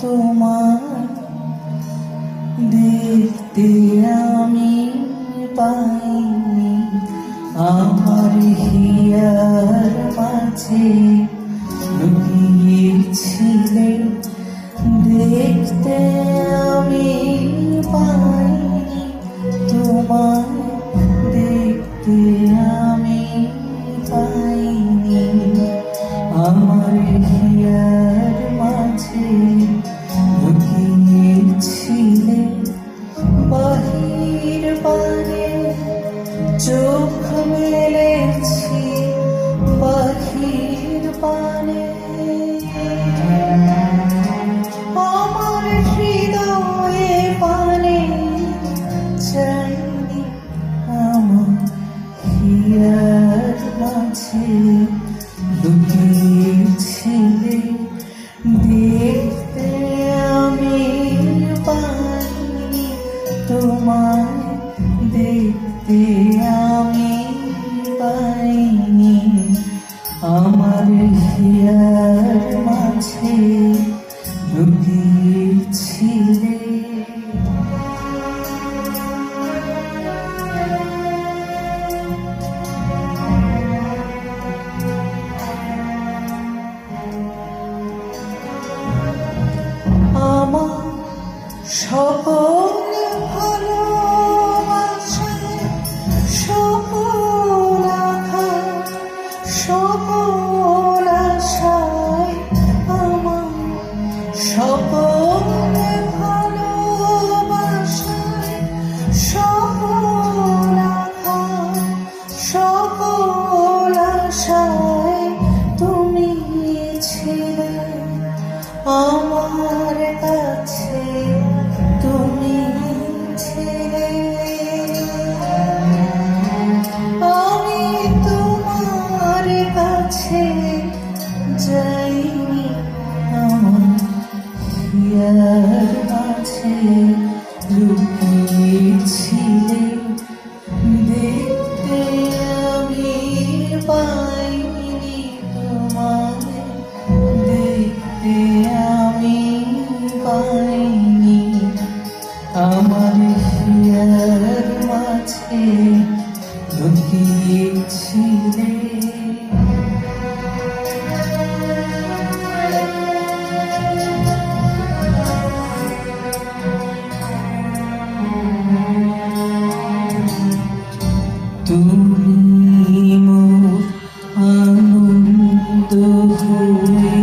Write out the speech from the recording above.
তোমার দেখতে আমি পাইনি, আমার হিয়ার মাঝে লুকিয়েছিলে। দেখতে আমি পাইনি, তোমার দেখতে আমি পাইনি, আমার হিয়ার মাঝে লুকিয়েছিলে। বাহির পানে চোখ মেলেছি, বাহির পানে আমার হৃদয়ে পানে চাইনি, আমার হিয়ার মাঝে লুকিয়েছিলে। দেখতে আমি পাইনি, তোমায় দেখতে আমি পাইনি, আমার হিয়ার মাঝে লুকিয়েছিলে। আমার সকল ভালোবাসা, সকল আশা, সকল আশায়, আমার সকল ভালোবাসায়, সকল আশা, সকল আশায় তুমি ছিলে। আমার কাছে তুমি ছিলে, আমি তোমার কাছে যাইনি, আমার হিয়ার মাঝে লুকিয়েছিলে। দেখতে আমি পাইনি, তোমায় দেখতে আমি পাইনি, আমার হিয়ার মাঝে লুকিয়েছিলে। তুমি মোর আনন্দ হয়ে